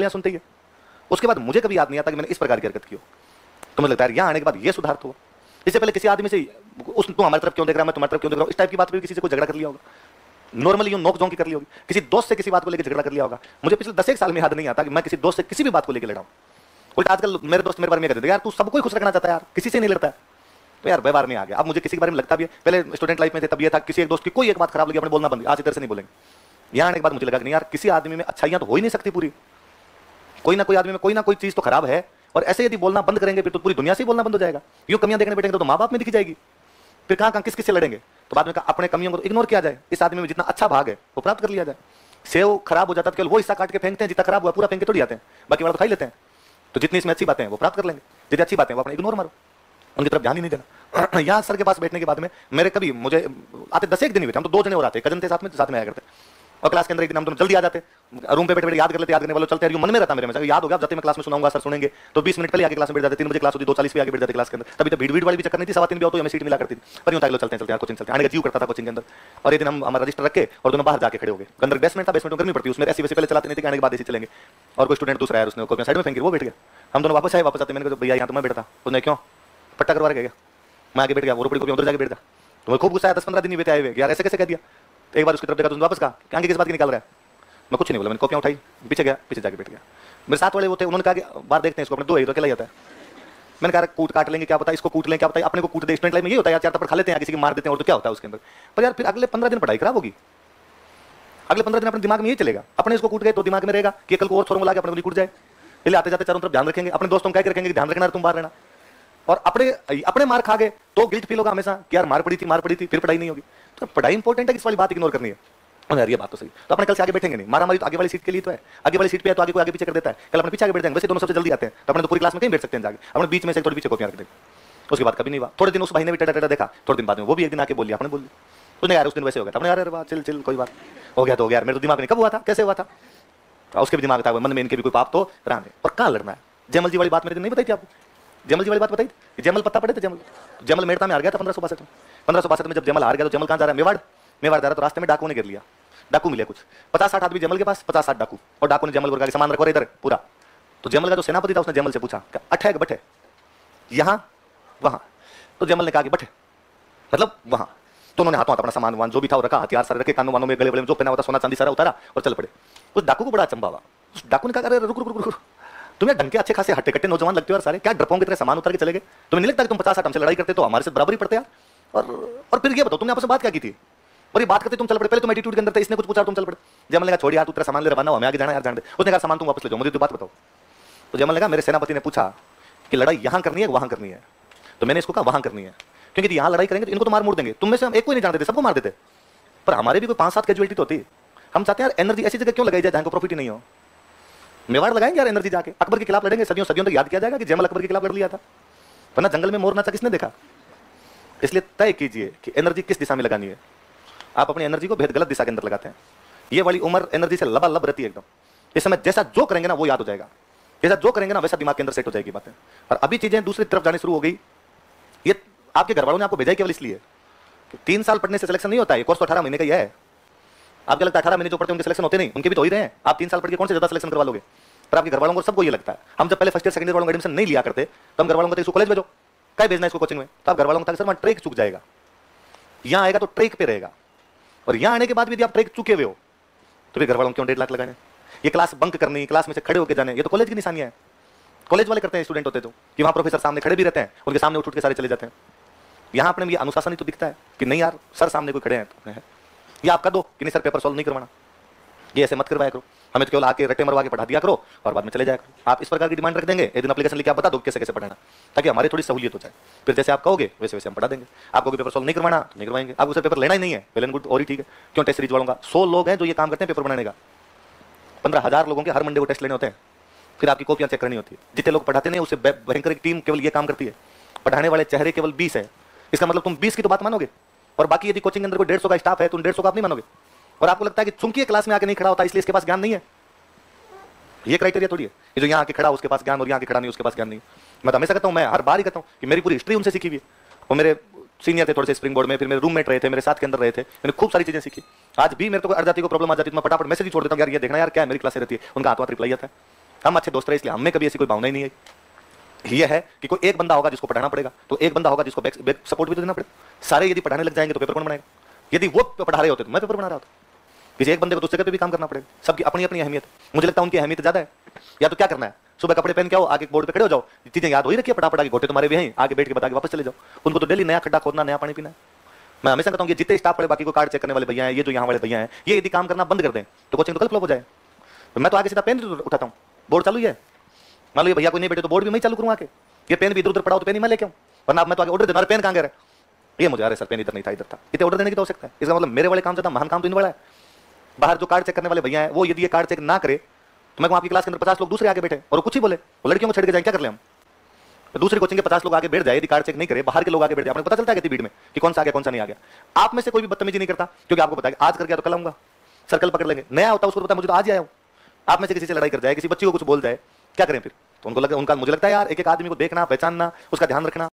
गालियां सुनते ही है। उसके बाद मुझे कभी याद नहीं आता कि मैंने इस प्रकार की हरकत की हो। तो मुझे लगता है यहाँ आने के बाद ये सुधार तो हुआ। इससे पहले किसी आदमी से उस तू हमारी तरफ क्यों देख रहा है, मैं तुम्हारी तरफ क्यों देख रहा हूँ, इस टाइप की बात पे किसी से कोई झगड़ा कर लिया होगा, नॉर्मली यूं नोक झोंक की कर ली होगी, किसी दोस्त से किसी बात को लेकर झगड़ा कर लिया होगा। मुझे पिछले 10 साल में याद नहीं आता कि मैं किसी दोस्त से किसी भी बात को लेकर लड़ा हूं। उल्टा आजकल मेरे दोस्त मेरे बारे में कहते हैं यार तू सबको ही खुश रखना चाहता है यार, किसी से नहीं लड़ता है। तो यार व्यवहार में आ गया। अब मुझे किसी के बारे में लगता भी है, पहले स्टूडेंट लाइफ में थे तब ये था किसी एक दोस्त की कोई एक बात खराब लगी अपने बोलना बंद, आज इधर से नहीं बोलेंगे। यहाँ आने के बाद मुझे लगा कि नहीं यार किसी आदमी में अच्छाइयां तो हो ही नहीं सकती पूरी, कोई ना कोई आदमी में कोई ना कोई चीज तो खराब है। और ऐसे यदि बोलना बंद करेंगे फिर तो पूरी दुनिया से ही बोलना बंद हो जाएगा। यूं कमियां देखने बैठेंगे तो माँ बाप में दिखी जाएगी, फिर कहाँ किस से लड़ेंगे। तो बाद में अपने कमियों को तो इग्नोर किया जाए, इस आदमी में जितना अच्छा भाग है वो प्राप्त कर लिया जाए। सेव खराब हो जाता है केवल वो हिस्सा काट के फेंकते हैं, जितना खराब हुआ पूरा फेंक के तोड़ जाते हैं, बाकी वाला तो खाई लेते हैं। तो जितनी इसमें अच्छी बातें हैं वो प्राप्त कर लेंगे, जितनी अच्छी बातें वो अपने इग्नोर मारो, उनकी तरफ ध्यान ही नहीं देना। यहाँ सर के पास बैठने के बाद में मेरे कभी मुझे आते 10 एक दिन ही हुए थे, हम तो 2 जने और आते, कजन थे साथ में आया करते। और क्लास के अंदर एक दिन हम दोनों जल्दी आ जाते, रूम पे बैठे बैठे याद कर लेते, याद करने वालों चलते हैं, मन में रहता मेरे में याद होगा जाते मैं क्लास में सुनाऊंगा सर सुनेंगे, तो 20 मिनट पहले आके क्लास में बैठ जाते, 3 बजे क्लास होती 2:40 पे आके बैठ जाते क्लास के अंदर। तभी तो भीड़ वाली भी चक्कर नहीं थी, 3:15 भी आओ तो हमें सीट मिला करती थी, पर यूं चलते चलते कोचिंग चलते आने का जीव करता था कोचिंग के अंदर। और एक दिन हम हमारा रजिस्टर रखे और दोनों बाहर जाके खड़े हो गए, अंदर बेसमेंट था, बेसमेंट में गर्मी पड़ती है, उसमें ऐसी वैसे पहले चलाते नहीं थे, आने के बाद ऐसे चलेंगे। और कोई स्टूडेंट दूसरा है उसने कॉपी साइड में फेंकी, वो बैठ गया। हम दोनों वापस आए, वापस आते मैंने कहा भैया यहाँ तो मैं बैठा था, उसने क्यों पट्टा करवा गया, मैं आगे बैठ गया, वो रोपड़ी कॉपी उधर जाके बैठ गया। तो मैं खूब गुस्सा आया, 10-15 दिन बैठे आए हुए, यार ऐसे कैसे कह दिया। एक बार उसकी तरफ देखा तो वापस कहा आगे किस बात की निकाल रहा है, मैं कुछ नहीं बोला, मैंने कॉपियां उठाई पीछे गया, पीछे जाके बैठ गया। मेरे साथ वाले वो थे, उन्होंने कहा कि बाहर देखते हैं इसको, अपने 2 ही तो अकेला ही आता है। मैंने कहा कूट काट लेंगे क्या पता, इसको कूट लेंगे क्या पता, अपने को कूट दे। स्टूडेंट लाइफ में ये होता है यार, 4 थप्पड़ खा लेते हैं, किसी की मार देते हैं और तो क्या होता है उसके अंदर। पर यार फिर अगले 15 दिन पढ़ाई खराब होगी, अगले 15 दिन अपने दिमाग में ये चलेगा, अपने इसको कूट गए तो दिमाग में रहेगा कि कल को और छोरों ला के अपने को नहीं कूट जाए। इसलिए आते जाते चारों तरफ ध्यान रखेंगे, अपने दोस्तों को कह रखेंगे ध्यान रखना तुम बाहर रहना। और अपने मार खा गए तो गिल्ट फील होगा हमेशा कि यार मार पड़ी थी, फिर पढ़ाई नहीं होगी। तो पढ़ाई इंपॉर्टेंट है, इस वाली बात इग्नोर करनी है यार, ये बात तो सही। तो अपने कल से आगे बैठेंगे नहीं, मारा मारी तो आगे वाली सीट के लिए तो है, आगे वाली सीट पे है तो आगे कोई आगे पीछे कर देता है, कल अपने पीछे आगे बैठ जाएंगे, वैसे दोनों सबसे जल्दी आते हैं तो अपने तो पूरी क्लास में कहीं बैठ सकते हैं जाके, अपने बीच में से थोड़ी पीछे कॉपियां रख देंगे। उसके बाद कभी नहीं हुआ, थोड़े दिन उस भाई ने भी टेढ़ा देखा, थोड़े दिन बाद में वो भी एक दिन आके बोल लिया, अपने बोल लिया, उसने यार उस दिन वैसे हो गया, अपने यार बात चिल कोई बात हो गया तो हो गया, मेरे तो दिमाग में कब हुआ था, कैसे हुआ था, उसके भी दिमाग था मन में इनके भी कोई पाप तो रहने। और कहाँ लड़ना है, जयमल जी वाली बात मेरे दिन नहीं बताई थी आपको, जयमल जी वाली बात बताई थी, जयमल पत्ता पड़े थे, जयमल मेड़ता में हार गया था 1562 में। जब जयमल हार गया तो जयमल कहाँ जा रहा है, मेवाड़ जा रहा, तो रास्ते में डाकू ने घेर लिया, डाकू मिले कुछ 50-60 आदमी जयमल के पास, 50-60 डाकू, और डाकू ने जयमल को कहा कि सामान रखो इधर पूरा। तो जयमल का जो सेनापति था उसने जयमल से पूछा अठ है बठ है, यहाँ वहां, तो जयमल ने कहा कि बठ मतलब वहां। तो उन्होंने हाथों हाथ अपना सामान जो भी था वो रखा, हथियार सारे रखे, कानों वानों में, गले वले में जो पहना हुआ था सोना चांदी सारा उतारा और चल पड़े। उस डाकू को बड़ा अचंभा हुआ, उस डाकू ने कहा अरे रुक रुक रुक रुक, तुम्हें ढंग के अच्छे खासे हट्टे कट्टे नौजवान लगते हो और सारे क्या डरपों की तरह सामान उतार के चले गए, तुम्हें नहीं लगता कि तुम 50-60 हमसे लड़ाई करते तो हमारे से बराबरी पड़ते यार। और फिर ये बताओ तुमने आपस में बात क्या की थी, और ये बात करते तुम चल पड़े, पहले तुम एटीट्यूड के अंदर थे, इसने कुछ पूछा तुम चल पड़े। जयमल ने कहा छोड़ यार तू तेरा सामान ले रवाना हो, हमें आगे जाना यार, जान दे। उसने कहा सामान तुम वापस ले जाओ, मुझे तो बात बताओ। तो जयमल ने कहा मेरे सेनापति ने पूछा कि लड़ाई यहाँ करनी है वहां करनी है, तो मैंने इसको कहा वहां करनी है, क्योंकि यदि यहाँ लड़ाई करेंगे तो इनको तो मार मोड़ देंगे, तुम में से हम एक को नहीं जानते थे, सबको मार देते, पर हमारे भी कोई 5-7 कैजुअलिटी तो होती। हम चाहते हैं यार एनर्जी ऐसी जगह क्यों लगाई जाए जहां को प्रॉफिट ही नहीं हो। मेवाड़ लगाएंगे यार एनर्जी जाके, अकबर के खिलाफ लड़ेंगे, सदियों तक याद किया जाएगा कि जयमल अकबर के खिलाफ लड़ लिया था, वरना जंगल में मोर नाचा किसने देखा। इसलिए तय कीजिए कि एनर्जी किस दिशा में लगानी है। आप अपनी एनर्जी को भेद गलत दिशा के अंदर लगाते हैं। ये वाली उम्र एनर्जी से लबालब रहती है एकदम, इस समय जैसा जो करेंगे ना वो याद हो जाएगा, जैसा जो करेंगे ना वैसा दिमाग के अंदर सेट हो जाएगी बातें। और अभी चीजें दूसरी तरफ जानी शुरू हो गई। ये आपके घर वालों ने आपको भेजा केवल इसलिए 3 साल पढ़ने से सिलेक्शन नहीं होता है, कोर्स तो 18 महीने का ही है। आपको लगता है 18 महीने जो पढ़ते हैं उनके सिलेक्शन होते नहीं, उनके भी तो हो ही रहे हैं। आप 3 साल पढ़ के कौन से ज्यादा सिलेक्शन करवा लोगे। पर आपके घर वालों को सबको ये लगता है, हम जब पहले फर्स्ट ईयर सेकंड ईयर वालों का एडमिशन नहीं लिया करते तो हम घर वालों को इसको कॉलेज भेजो, क्या भेजना इसको कोचिंग में, तो आप घर वालों को सर मैं ट्रेक चुक जाएगा, यहाँ आएगा तो ट्रेक पे रहेगा। और यहाँ आने के बाद भी यदि आप ट्रेक चुके हुए हो तो फिर घर वालों को क्यों 1.5 लाख लगाने। ये क्लास बंक करनी, क्लास में से खड़े होकर जाने, ये तो कॉलेज की निशानियां है। कॉलेज वाले करते हैं स्टूडेंट होते तो कि वहाँ प्रोफेसर सामने खड़े भी रहते हैं, उनके सामने उठ के सारे चले जाते हैं। यहाँ अपने ये अनुशासन ही तो दिखता है कि नहीं यार सर सामने कोई खड़े हैं तो है, या आपका दो कि नहीं सर पेपर सॉल्व नहीं करवाना, ये ऐसे मत करवाया करो, हमें तो केवल आके रट्टे मरवा के पढ़ा दिया करो और बाद में चले जाया करो। आप इस प्रकार की डिमांड रख देंगे, एक दिन एप्लीकेशन लिखा बता दो कैसे कैसे पढ़ाना, ताकि हमारी थोड़ी सहूलियत हो जाए। फिर जैसे आप कहोगे वैसे वैसे हम पढ़ा देंगे। आपको पेपर सॉल्व नहीं करवाना तो नहीं करवाएंगे, आपको सर पेपर लेना ही नहीं है, वेल एंड गुड और ही ठीक है। क्यों टेस्ट सीरीज वालों का 100 लोग हैं जो ये काम करते हैं पेपर बनाने का, 15,000 लोगों के हर मंडे को टेस्ट लेने होते हैं, फिर आपकी कॉपियां चेक करनी होती है। जितने लोग पढ़ाते नहीं उससे भयंकर टीम केवल ये काम करती है, पढ़ाने वाले चेहरे केवल 20 है। इसका मतलब तुम 20 की तो बात मानोगे, और बाकी यदि कोचिंग के अंदर कोई 150 का स्टाफ है तुम 150 का आप नहीं मानोगे। और आपको लगता है कि चूंकि क्लास में आके नहीं खड़ा होता इसलिए इसके पास ज्ञान नहीं है, ये क्राइटेरिया थोड़ी है। ये जो यहाँ आके खड़ा उसके पास ज्ञान और यहाँ के खड़ा नहीं उसके पास ज्ञान नहीं। मैं तो हमेशा कहता हूँ, मैं हर बार ही कहता हूँ कि मेरी पूरी हिस्ट्री उनसे सीखी हुई है। वो मेरे सीनियर थे थोड़े से स्प्रिंग बोर्ड में, फिर मेरे रूममेट रहे थे, मेरे साथ के अंदर रहे थे, मैंने खूब सारी चीजें सीखी। आज भी मेरे को अर्जाती को प्रॉब्लम आ जाती है तो मैं फटाफट मैसेज ही छोड़ देता हूँ, यार ये देखना यार क्या है, मेरी क्लास रहती है, उनका हाथों हाथ रिप्लाई आता है। हम अच्छे दोस्त रहे, इसलिए हमें कभी ऐसी कोई भावना ही नहीं है। यह है कि कोई एक बंदा होगा जिसको पढ़ाना पड़ेगा, तो एक बंदा होगा जिसको बैक सपोर्ट भी तो देना पड़ेगा। सारे यदि पढ़ाने लग जाएंगे तो पेपर कौन बनाएगा? यदि वो पढ़ा रहे होते तो मैं पेपर बना रहा होता। किसी एक बंदे को दूसरे जगह पे भी काम करना पड़ेगा। सबकी अपनी अपनी अहमियत है। मुझे लगता है उनकी अहमियत ज्यादा है। या तो क्या करना है, सुबह कपड़े पहन के आओ, आगे बोर्ड पे खड़े हो जाओ, चीजें याद हो ही रखिए, पटा के घोटे तुम्हारे भी हैं, आगे बैठ के बता के वापस चले जाओ। उनको तो डेली नया खड्डा खोदना, नया पानी पीना है। मैं हमेशा कहता हूँ कि जितने स्टाफ पड़े, बाकी को कार्ड चेक करने वाले भैया हैं, ये जो यहाँ वाले भैया हैं, ये यदि काम करना बंद कर दें तो कोचिंग तो कल फ्लॉप हो जाए। तो मैं तो आगे सीधा पेन उठाता हूँ, बोर्ड चालू है, मान लो भैया कोई नहीं बैठे तो बोर्ड भी मैं चालू करूँ आके, ये पेन भी इधर उधर पड़ा हो तो पेन ही मैं लेके आऊँ, वरना मैं तो आगे ऑर्डर दे, पेन कहाँ गया? ये मुझे अरे सर पेन इधर नहीं था, इधर था। इतने ऑर्डर देने की तो आवश्यकता है। इसका मतलब मेरे वाले काम से महान काम तो इन बड़ा है। बाहर जो कार्ड चेक करने वाले भैया हैं, वो यदि ये कार्ड चेक ना करे तो मैं आपकी क्लास के अंदर 50 लोग दूसरे आगे बैठे और कुछ ही बोले, वो लड़कियों को छड़ के जाए, क्या कर ले हम? तो दूसरी कोचिंग के 50 लोग आगे बैठ जाए, यदि कार्ड चेक नहीं करे, बाहर के लोग आगे बैठ जाए, आपको पता चलता है कितनी भीड़ में कि कौन सा आ गया कौन सा नहीं आ गया। आप में से कोई भी बदतमीजी नहीं करता, क्योंकि आपको पता है आज कर गया तो कल आऊंगा, सर्कल पकड़ लेंगे। नया होता है उसको पता मुझे तो आज ही आया हूँ। आप में से किसी से लड़ाई कर जाए, किसी बच्ची को कुछ बोल जाए, क्या करें फिर? तो उनको लगा, उनका मुझे लगता है यार एक एक आदमी को देखना, पहचानना, उसका ध्यान रखना।